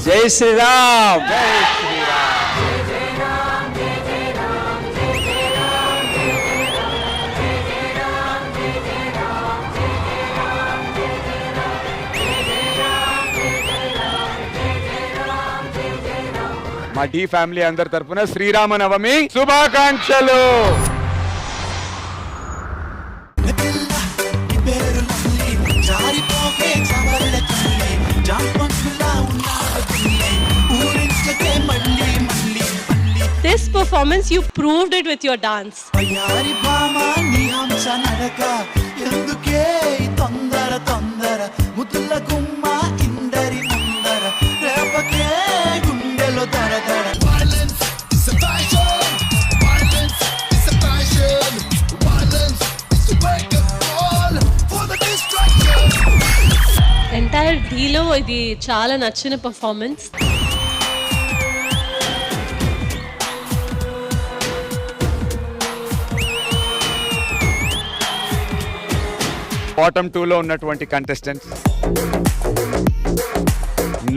జై శ్రీరామ్. మా D family అందరి తరపున శ్రీరామనవమి శుభాకాంక్షలు. This performance, you proved it with your dance. Entire ఢీలో ఇది చాలా నచ్చిన పర్ఫార్మెన్స్. బాటమ్ 2 లో ఉన్నటువంటి contestants.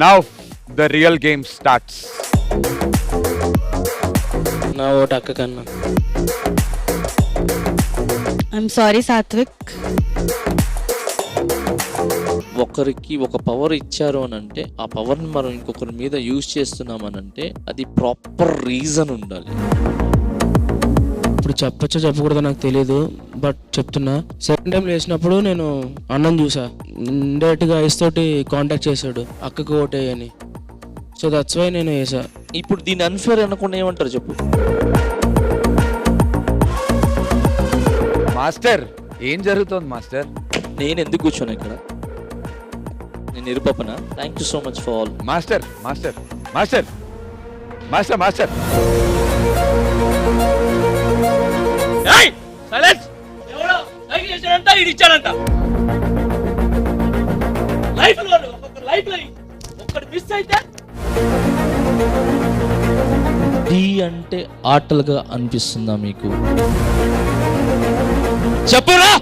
Now the real game starts. నా ఓటు అక్క కన్నా. I'm sorry Satvik. ఒకరికి ఒక పవర్ ఇచ్చారు అని అంటే ఆ పవర్ని మనం ఇంకొకరి మీద యూజ్ చేస్తున్నామనంటే అది ప్రాపర్ రీజన్ ఉండాలి. ఇప్పుడు చెప్పచ్చో చెప్పకూడదో నాకు తెలియదు, బట్ చెప్తున్నా. సెకండ్ టైం వేసినప్పుడు నేను అన్నం చూసా, ఇండైరెక్ట్ గా ఐస్ తోటి కాంటాక్ట్ చేశాడు అక్కకు ఓటేయని. సో దట్స్ వై నేను వేసా. ఇప్పుడు దీన్ని అన్ఫేర్ అనకుండా ఏమంటారు చెప్పు. మాస్టర్ ఏం జరుగుతోంది మాస్టర్? నేను ఎందుకు కూర్చోను ఇక్కడ? నేను నిరుపపన. Thank you so much for all. Master master master master master D అంటే ఆటలుగా అనిపిస్తుందా మీకు? చెప్పురా.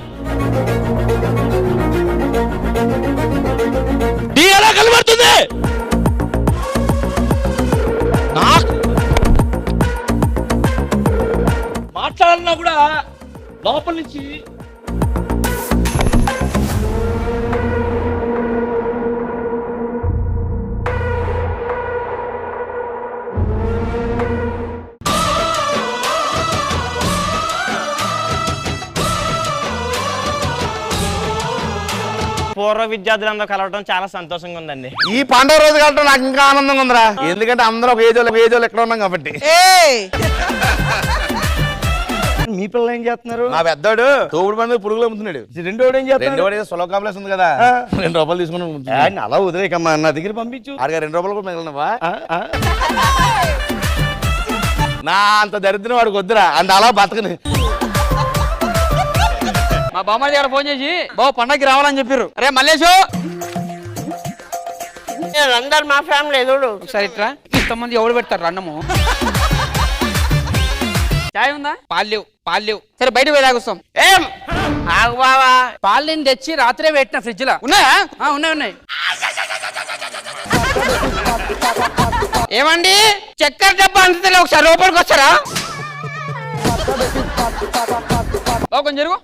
డి ఎలా కనబడుతుంది నాకు? మాట్లాడాలన్నా కూడా లోపల నుంచి పూర్వ విద్యార్థులందరూ కలవడం చాలా సంతోషంగా ఉందండి. ఈ పండుగ రోజు కలవడం నాకు ఇంకా ఆనందంగా ఉందిరా. ఎందుకంటే అందరూ ఒక ఏజ్ వాళ్ళు ఎక్కడ ఉన్నాం కాబట్టి. మీ పిల్లలు ఏం చేస్తున్నారు? మా పెద్దోడు తోడు మంది పురుగులు అమ్ముతున్నాడు. రెండోడు ఏం చేస్తున్నారు? రెండోడు సులభ కాంప్లెక్స్ ఉంది కదా, 2 రూపాయలు తీసుకుని అలా వదిలేకమ్మా, నా దగ్గర పంపించు. ఆడిగా 2 రూపాయలు కూడా మిగిలినవా? నా అంత దరిద్రం వాడికి వద్దురా, అంత అలా బతకని. మా బామ్మాజీ గారు ఫోన్ చేసి బాబు పండగకి రావాలని చెప్పారు. అరే మల్లేషు, అందరు మా ఫ్యామిలీ ఎదుడు ఒకసారి ఇట్రా. ఇంతమంది ఎవడు పెడతారు అన్నము? చాయ్ ఉందా? పాలు సరే బయట పోయి తాగొస్తాం. ఏం ఆగు బావా, పాలు నేను తెచ్చి రాత్రే పెట్టిన ఫ్రిడ్జ్ లో. ఉన్నాయా? ఉన్నాయి. ఏమండి చక్కెర డబ్బా అంతే, ఒకసారి లోపలికి వస్తారా? కొంచెం జరుగు.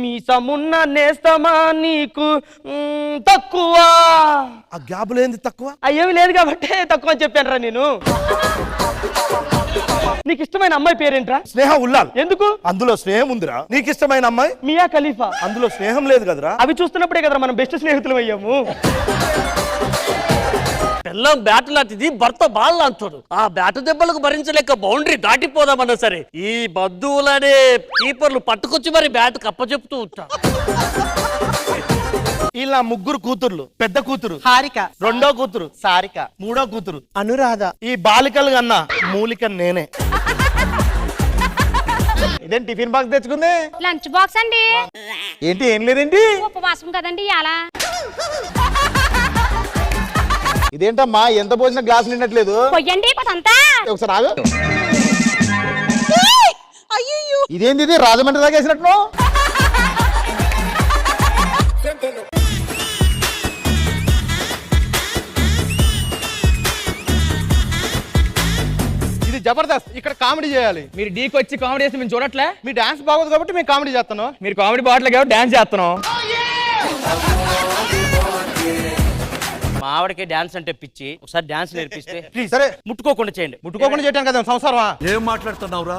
మీ సమున్న నేస్తమా నీకు తక్కువ. ఆ గ్యాప్ లేని తక్కువ అయ్యేవి లేదు కాబట్టి తక్కువ అని చెప్పాను రా నేను. నీకు ఇష్టమైన అమ్మాయి పేరేంట్రా? స్నేహ ఉల్లాల్. ఎందుకు? అందులో స్నేహం ఉందిరా. నీకు ఇష్టమైన అమ్మాయి మియా ఖలీఫా. అందులో స్నేహం లేదు కదరా. అవి చూస్తున్నప్పుడే కదరా మనం బెస్ట్ స్నేహితులు అయ్యాము. పిల్లం బ్యాట్ లాంటిది, భర్త బాల్ లాంటాడు. ఆ బ్యాట్ దెబ్బలకు భరించలేక బౌండరీ దాటిపోదామన్నా సరే ఈ బద్దువులనే కీపర్లు పట్టుకొచ్చి మరి బ్యాట్ కప్పచెప్తూ ఉంటారు. ఇలా 3 కూతుర్లు. పెద్ద కూతురు హారిక, రెండో కూతురు సారిక, మూడో కూతురు అనురాధ. ఈ బాలికలు కన్నా మూలిక నేనే. ఇదేం టిఫిన్ బాక్స్ తెచ్చుకుంది? లంచ్ బాక్స్ అండి. ఏంటి ఏం లేదండి? ఉపవాసం కదండి అలా. ఇదేంటమ్మా ఎంత పోసిన గ్లాస్ నిండట్లేదు? పొయ్యండి కొంత. ఒకసారి ఆగు. అయ్యో ఇదేంది ఇది రాజమండ్రి దాకా వేసినట్టు? ఇది జబర్దస్త్, ఇక్కడ కామెడీ చేయాలి. మీరు డీకి వచ్చి కామెడీ చేసి మేము చూడట్లే. మీ డాన్స్ బాగోదు కాబట్టి మేము కామెడీ చేస్తాను. మీరు కామెడీ బాగట్లే కాబట్టి డాన్స్ చేస్తున్నాం. మా ఆవిడకి డాన్స్ అంటే పిచ్చి. ఒకసారి డాన్స్ నేర్పిస్తే ప్లీజ్. సరే, ముట్టుకోకుండా చేయండి. ముట్టుకోకుండా చేయటాను కదా సంసారమా? ఏం మాట్లాడుతున్నావురా?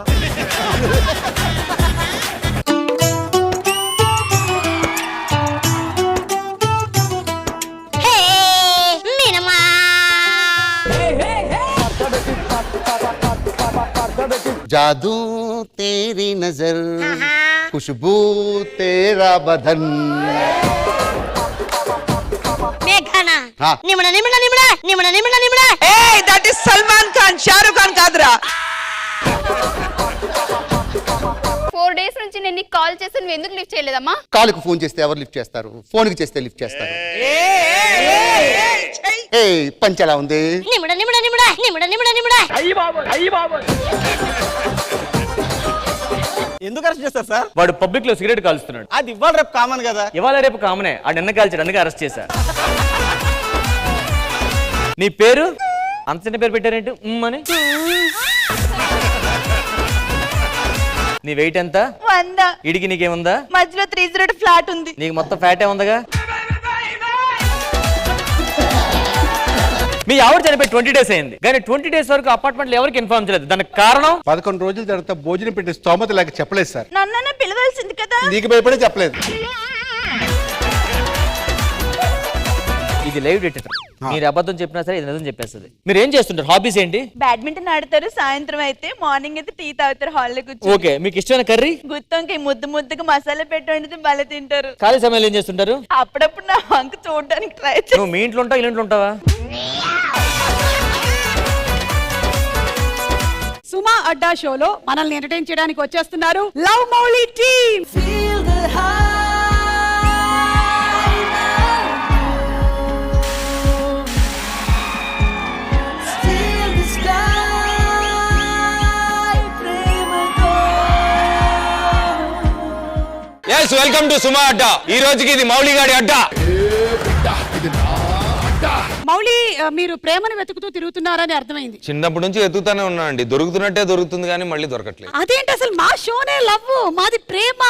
जादू तेरी नजर खुशबू तेरा बदन మేఘనా हाँ నిమడ నిమడ నిమడ నిమడ నిమడ నిమడ. ఏయ్ దట్ ఇస్ సల్మాన్ ఖాన్, షారుఖ్ ఖాన్ కాదురా. 4 days నుంచి నేను నీకు కాల్ చేసి నువ్వు ఎందుకు లిఫ్ట్ చేయలేదమ్మా? కాలుకు ఫోన్ చేస్తే ఎవరు లిఫ్ట్ చేస్తారు? ఫోన్కి చేస్తే లిఫ్ట్ చేస్తారు. ఏ పంచ్ ఎలా ఉంది? నిమడ నిమడ నిమడ నిమడ నిమడ నిమడ. ఎందుకు అరెస్ట్ చేస్తారు సార్? వాడు పబ్లిక్ లో సిగరెట్ కాలుస్తున్నాడు. అది ఇవాళ రేపు కామన్ కదా. ఇవాళ రేపు కామనే. ఆ నిన్న కాల్చాడు, అందుకే అరెస్ట్ చేశా. నీ పేరు అంత చిన్న పేరు పెట్టారేంటి అని? నీ వెయిట్ ఎంత? 100. ఇడికి నీకేముందా? మధ్యలో 3 ఫ్లాట్ ఉంది. నీకు మొత్తం ఫ్యాటే ఉందగా. మీ ఆవిడ చనిపోయి 20 days అయింది, కానీ 20 days వరకు అపార్ట్మెంట్ లో ఎవరికి ఇన్ఫార్మ్ చేయలేదు. దానికి కారణం 11 రోజుల తర్వాత భోజనం పెట్టే స్తోమత లేక చెప్పలేదు సార్. నన్ను పిలవాల్సింది కదా. నీకు భయపడే చెప్పలేదు. ఇది లైవ్ డేటా. మీరు అబద్ధం చెప్పినా సరే ఇది నిజం చెప్పేస్తుంది. మీరు ఏం చేస్తుంటారు? హాబీస్ ఏంటి? బ్యాడ్మింటన్ ఆడతారు, సాయంత్రం అయితే మార్నింగ్ అయితే టీ తాగుతారు హాల్లో కూర్చొని. ఓకే, మీకు ఇష్టమైన కర్రీ? గుత్తొంకాయ ముద్దు ముద్దుగా మసాలా పెట్టి వండితే భలే తింటారు. ఖాళీ సమయంలో ఏం చేస్తుంటారు? అప్పుడప్పుడు నా వంక చూడడానికి ట్రై నువ్వు మీ ఇంట్లో ఉంటావు, ఇల్లు ఉంటావా? సుమా అడ్డా షోలో మనల్ని ఎంటర్టైన్ చేయడానికి వచ్చేస్తున్నారు love Mouli team. Yes, welcome to Suma Adda. ఈ రోజుకి ఇది మౌలి గాడి అడ్డా. మౌలి, మీరు ప్రేమను వెతుకుతూ తిరుగుతున్నారని అర్థమైంది. చిన్నప్పటి నుంచి ఎత్తుతానే ఉన్నా అండి. దొరుకుతున్నట్టే దొరుకుతుంది కానీ మళ్ళీ దొరకట్లేదు. అదేంటి అసలు? మా షోనే లవ్, మాది ప్రేమ.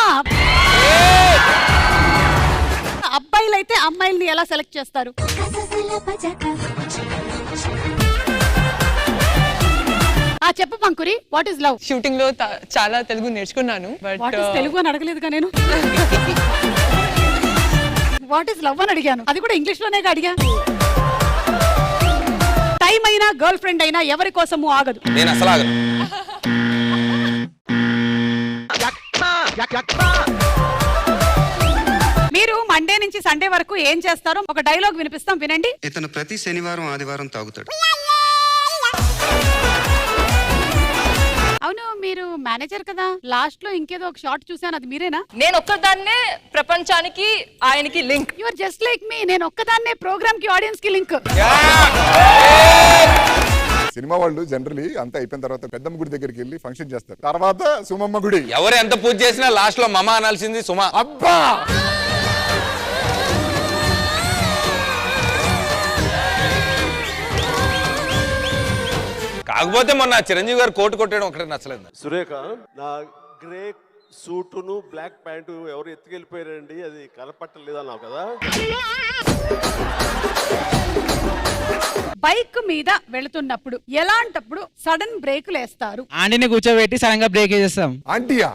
అబ్బాయిలు అయితే అమ్మాయిల్ని ఎలా సెలెక్ట్ చేస్తారు? చెప్పు పంకురి, వాట్ ఇస్ లవ్? షూటింగ్ లో చాలా తెలుగు నేర్చుకున్నాను. వాట్ ఇస్ తెలుగు అని అడగలేదుగా నేను. వాట్ ఇస్ లవ్ అని అడిగాను, అది కూడా ఇంగ్లీష్ లోనే అడిగా. టైం అయినా గర్ల్ ఫ్రెండ్ అయినా ఎవరి కోసము ఆగదు. నేను అసలు ఆగను. మీరు మండే నుంచి సండే వరకు ఏం చేస్తారో ఒక డైలాగ్ వినిపిస్తాం, వినండి. ఇతను ప్రతి శనివారం ఆదివారం తాగుతాడు. అవును, మీరు మేనేజర్ కదా, లాస్ట్ లో ఇంకేదో ఒక షార్ట్ చూసాను, అది మీరేనా? నేను ఒక్కదాన్నే ప్రపంచానికి ఆయనకి link. You are just like me. నేను ఒక్కదాన్నే ప్రోగ్రామ్ కి ఆడియన్స్ కి లింక్. సినిమా వాళ్ళు జనరలీ అంతా అయిపోయిన తర్వాత పెద్దమ్మ గుడి దగ్గరికి వెళ్ళి ఫంక్షన్ చేస్తారు, తర్వాత సుమమ్మ గుడి. ఎవరు ఎంత పూజ చేసినా లాస్ట్ లో మమ అనాల్సింది సుమా. అబ్బా, కాకపోతే మొన్న చిరంజీవి గారు కోటు కొట్టడం ఒకటే నచ్చలేదు. సురేఖ, నా గ్రే సూటును బ్లాక్ ప్యాంటు ఎవరు ఎత్తుకెళ్ళిపోయారండి, అది కనపట్టలేదన్నావు కదా. బైక్ మీద వెళుతున్నప్పుడు ఎలాంటప్పుడు సడన్ బ్రేకులు వేస్తారు? ఆంటీని కూర్చోబెట్టి సడన్ గా బ్రేక్ వేసేస్తాం. ఆంటీయా?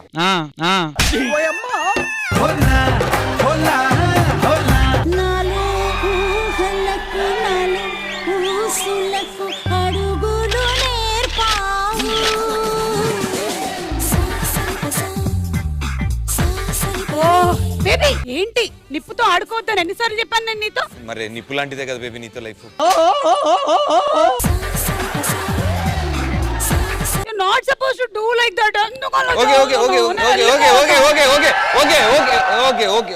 బేబీ, ఏంటి నిప్పుతో ఆడుకోవద్దని ఎన్నిసార్లు చెప్పాను నేను నీతో? మరి నిప్పు లాంటిదే కదా బేబీ నీతో life. Not suppose to do like that. Okay okay okay okay okay okay okay okay okay okay okay.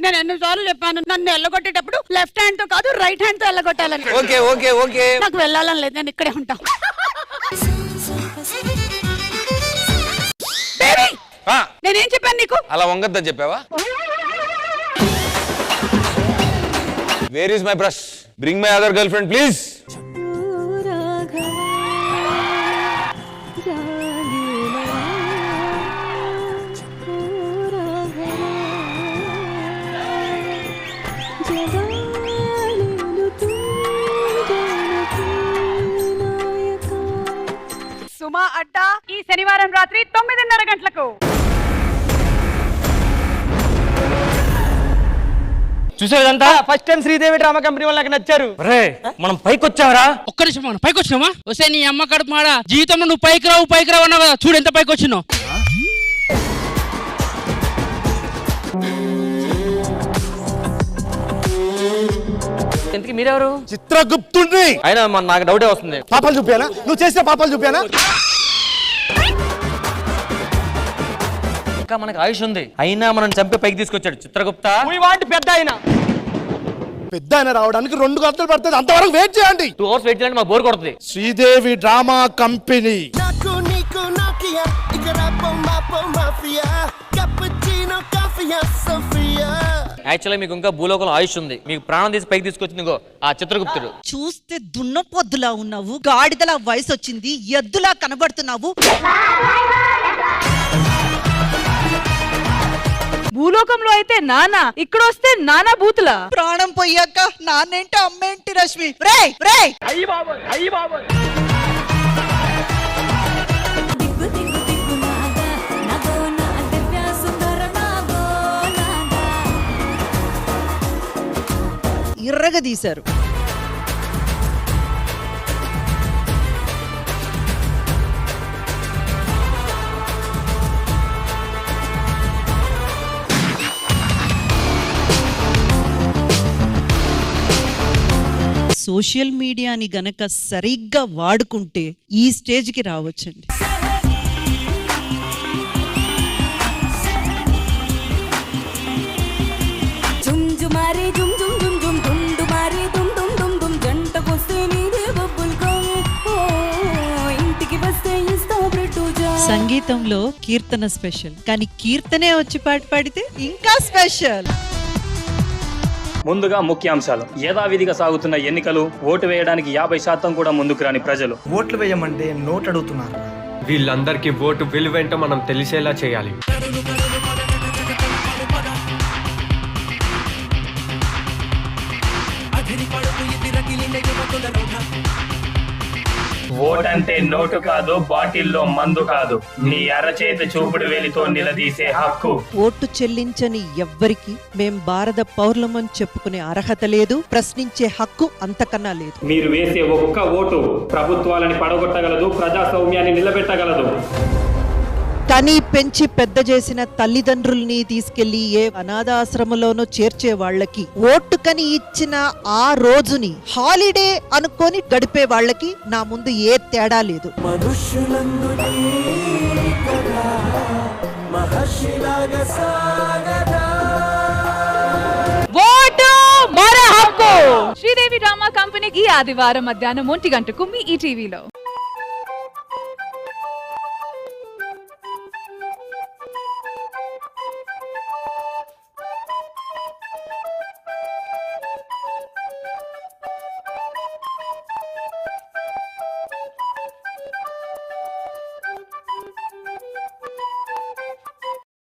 నేను ఎన్నిసార్లు చెప్పాను నన్ను ఎల్లగొట్టేటప్పుడు లెఫ్ట్ హ్యాండ్ తో కాదు రైట్ హ్యాండ్ తో ఎల్లగొట్టాలని. Okay okay okay. నాకు వెళ్ళాలని లేదు, నేను ఇక్కడే ఉంటా. నేనేం చెప్పాను నీకు? అలా వంగద్దని చెప్పావా? Where is my brush? Bring my other girlfriend please. Suma Adda ఈ శనివారం రాత్రి 9:30 గంటలకు. చూసేదంతా first time Sridevi drama company వాళ్ళు నాకు నచ్చారు. రే మనం పైకి వచ్చావరా? ఒక్క నిమిషం మనం పైకి వచ్చినామా? వస్తే నీ అమ్మ కడుపు మాడ జీవితంలో నువ్వు పైకి రావు అన్నావు కదా, చూడు ఎంత పైకి వచ్చినావు. ఎందుకు మీరెవరు? చిత్రగుప్తుడిని. అయినా నాకు డౌటే వస్తుంది. పాపాలు చూపానా? నువ్వు చేసిన పాపాలు చూపానా? ఇంకా మనకు ఆయుష్ ఉంది, అయినా మనం చంపి పైకి తీసుకొచ్చాడు చిత్రగుప్త. పెద్ద ఆయన రావడానికి 2 గంటలు పడుతుంది, అంతవరకు వెయిట్ చేయండి. 2 hours వెయిట్ చేయాలంటే మాకు బోర్ కొడుతుంది. Sridevi drama company. యాక్చువల్లీ మీకు ఇంకా భూలోకంలో ఆయుష్ ఉంది, మీకు ప్రాణం తీసి పైకి తీసుకొచ్చింది ఇంకో ఆ చిత్రగుప్తుడు. చూస్తే దున్నపోద్దులా ఉన్నావు, గాడిదలా వయసు వచ్చింది, ఎద్దులా కనబడుతున్నావు. భూలోకంలో అయితే నానా, ఇక్కడ వస్తే నానా బూతులా. ప్రాణం పోయాక నాన్నేంటి అమ్మేంటి రష్మి? రే రే ఇర్రగా తీశారు. సోషల్ మీడియాని గనక సరిగ్గా వాడుకుంటే ఈ స్టేజ్కి రావచ్చండి. సంగీతంలో కీర్తన స్పెషల్, కానీ కీర్తనే వచ్చి పాట పాడితే ఇంకా స్పెషల్. ముందుగా ముఖ్యాంశాలు. యథావిధిగా సాగుతున్న ఎన్నికలు, ఓటు వేయడానికి 50% కూడా ముందుకు రాని ప్రజలు. ఓట్లు వేయమంటే నోట్ అడుగుతున్నారు. వీళ్ళందరికీ ఓటు విలువేంటో మనం తెలిసేలా చేయాలి. ఓటంటే నోటు కాదు, బాటిల్లో మందు కాదు, నీ అరచేతి చూపుడు వేలితో నిలదీసే హక్కు. ఓటు చెల్లించని ఎవ్వరికి మేం భారత పౌరులమని చెప్పుకునే అర్హత లేదు, ప్రశ్నించే హక్కు అంతకన్నా లేదు. మీరు వేసే ఒక్క ఓటు ప్రభుత్వాలని పడగొట్టగలదు, ప్రజాస్వామ్యాన్ని నిలబెట్టగలదు. కని పెంచి పెద్ద చేసిన తల్లిదండ్రుల్ని తీసుకెళ్లి ఏ అనాథాశ్రమంలోనో చేర్చే వాళ్ళకి, ఓటు కని ఇచ్చిన ఆ రోజుని హాలిడే అనుకొని గడిపే వాళ్ళకి నా ముందు ఏ తేడా లేదు. ఓటు మన హక్కు. శ్రీదేవి డ్రామా కంపెనీ ఈ ఆదివారం మధ్యాహ్నం 1 గంటకు మీ ఈటీవీలో.